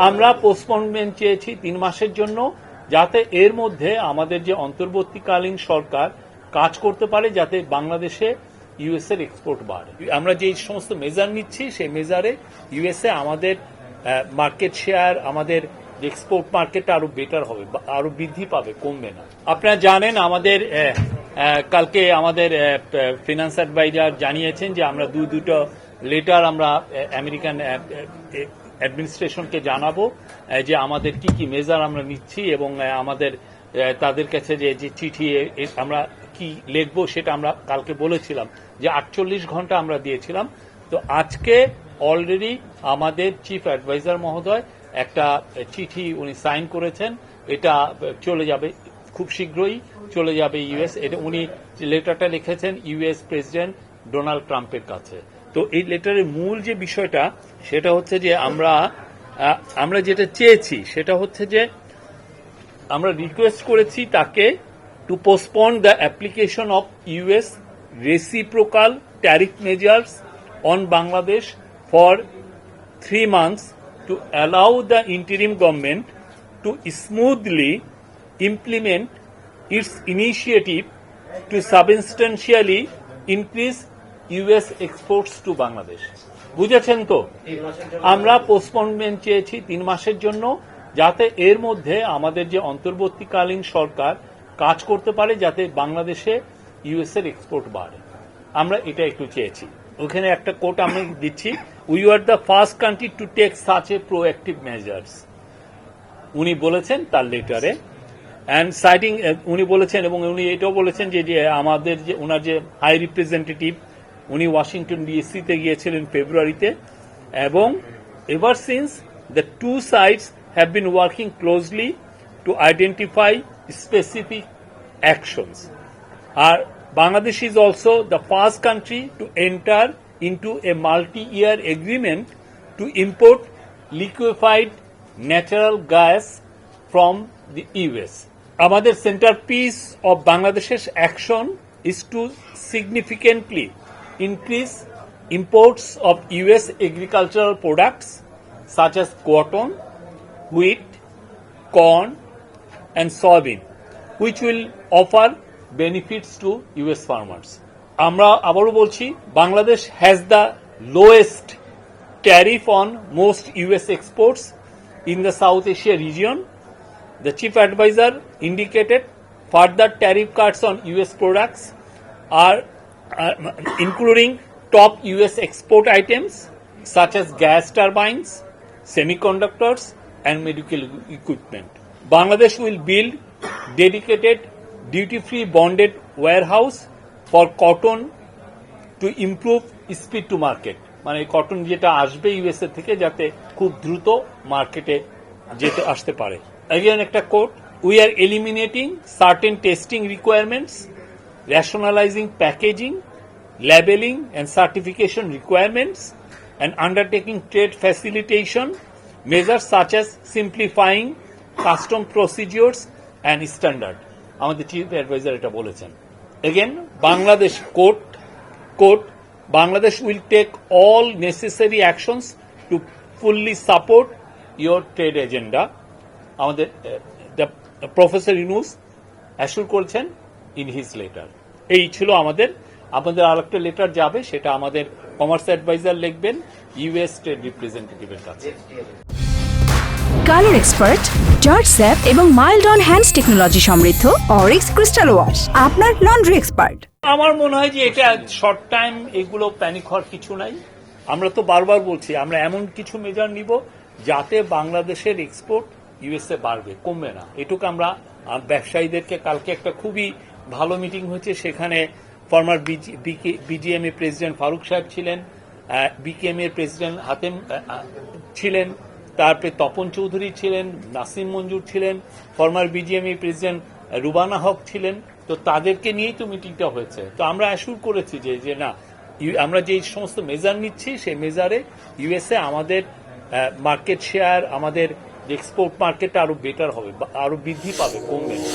আমরা পোস্টপোনমেন্ট চেয়েছি 3 মাসের জন্য, যাতে এর মধ্যে আমাদের যে অন্তর্বর্তীকালীন সরকার কাজ করতে পারে, যাতে বাংলাদেশে ইউএস এর এক্সপোর্ট বাড়ে। আমরা যে সমস্ত মেজার নিচ্ছি সেই মেজারে ইউএসএ আমাদের মার্কেট শেয়ার, আমাদের এক্সপোর্ট মার্কেটটা আরো বেটার হবে, আরো বৃদ্ধি পাবে, কমবে না। আপনারা জানেন আমাদের কালকে আমাদের ফিনান্স অ্যাডভাইজার জানিয়েছেন যে আমরা দুটো লেটার আমরা আমেরিকান অ্যাডমিনিস্ট্রেশনকে জানাবো যে আমাদের কি কি মেজার আমরা নিচ্ছি, এবং আমাদের তাদের কাছে যে চিঠি আমরা কি লিখবো সেটা আমরা কালকে বলেছিলাম যে 48 ঘন্টা আমরা দিয়েছিলাম। তো আজকে অলরেডি আমাদের চিফ অ্যাডভাইজার মহোদয় একটা চিঠি উনি সাইন করেছেন, এটা চলে যাবে খুব শীঘ্রই, চলে যাবে ইউএস। এটা উনি লেটারটা লিখেছেন ইউএস প্রেসিডেন্ট ডোনাল্ড ট্রাম্পের কাছে। তো এই লেটারের মূল যে বিষয়টা সেটা হচ্ছে যে আমরা যেটা চেয়েছি সেটা হচ্ছে যে আমরা রিকোয়েস্ট করেছি তাকে to postpone the application of US reciprocal tariff measures on Bangladesh for 3 months to allow the interim government to smoothly implement its initiative to substantially increase US exports to Bangladesh. বুঝেছেন তো? আমরা পোস্টপোনমেন্ট চেয়েছি 3 মাসের জন্য, যাতে এর মধ্যে আমাদের যে অন্তর্বর্তীকালীন সরকার কাজ করতে পারে, যাতে বাংলাদেশে ইউএস এর এক্সপোর্ট বাড়ে। আমরা এটা একটু চেয়েছি। ওখানে একটা কোট আমি দিচ্ছি, we are the first country to take such a proactive measures, উনি বলেছেন তার লেটারে। অ্যান্ড সাইটিং উনি বলেছেন, এবং উনি এটাও বলেছেন যে আমাদের যে ওনার যে হাই রিপ্রেজেন্টেটিভ উনি ওয়াশিংটন ডিসিতে গিয়েছিলেন ফেব্রুয়ারিতে, এবং ever since the two sides have been working closely to identify specific actions. আর Bangladesh is also the first country to enter into a multi-year agreement to import liquefied natural gas from the US. Our centerpiece of Bangladesh's action is to significantly increase imports of US agricultural products such as cotton, wheat, corn, and soybean, which will offer benefits to US farmers. আমরা আবারও বলছি, Bangladesh has the lowest tariff on most US exports in the South Asia region. The chief advisor indicated further tariff cuts on US products are including top US export items such as gas turbines, semiconductors, and medical equipment. Bangladesh will build dedicated duty-free bonded warehouse for cotton to improve speed to market, মানে cotton যেটা আসবে USA থেকে যাতে খুব দ্রুত মার্কেটে যেতে আসতে পারে। এগেন একটা quote, we are eliminating certain testing requirements, rationalizing packaging, labeling and certification requirements, and undertaking trade facilitation measures such as simplifying custom procedures and standard. আমাদের চিফ অ্যাডভাইজার এটা বলেছেন। Again Bangladesh Bangladesh will take all necessary actions to fully support your trade agenda. আমাদের professor Yunus assure করেছেন in his letter. এই ছিল আমাদের আরেকটা letter যাবে, সেটা আমাদের কমার্স অ্যাডভাইজার লিখবেন ইউএস ট্রেড রিপ্রেজেন্টেটিভের কাছে। কালার এক্সপার্ট, জর্জ স্যাপ এবং মাইল্ড অন হ্যান্ডস টেকনোলজি সমৃদ্ধ অরিক্স ক্রিস্টাল ওয়াশ আপনার লন্ড্রি এক্সপার্ট। আমার মনে হয় যে এটা শর্ট টাইম, এগুলো প্যানিক হওয়ার কিছু নাই। আমরা তো বারবার বলছি আমরা এমন কিছু মেজার নিব যাতে বাংলাদেশের এক্সপোর্ট ইউএসএ বাড়বে, কমবে না। এটুকু আমরা ব্যবসায়ীদেরকে, কালকে একটা খুবই ভালো মিটিং হয়েছে, সেখানে ফর্মার বিজিএম এর প্রেসিডেন্ট ফারুক সাহেব ছিলেন, বিকেএম এর প্রেসিডেন্ট হাতেম ছিলেন, তারপরে তপন চৌধুরী ছিলেন, নাসিম মঞ্জুর ছিলেন, ফর্মার বিজিএমই প্রেসিডেন্ট রুবানা হক ছিলেন। তো তাদেরকে নিয়েই তো মিটিংটা হয়েছে। তো আমরা অ্যাসুর করেছি যে না, আমরা যে সমস্ত মেজার নিচ্ছি সেই মেজারে ইউএসএ আমাদের মার্কেট শেয়ার, আমাদের এক্সপোর্ট মার্কেটটা আরো বেটার হবে, আরো বৃদ্ধি পাবে, কমবে না।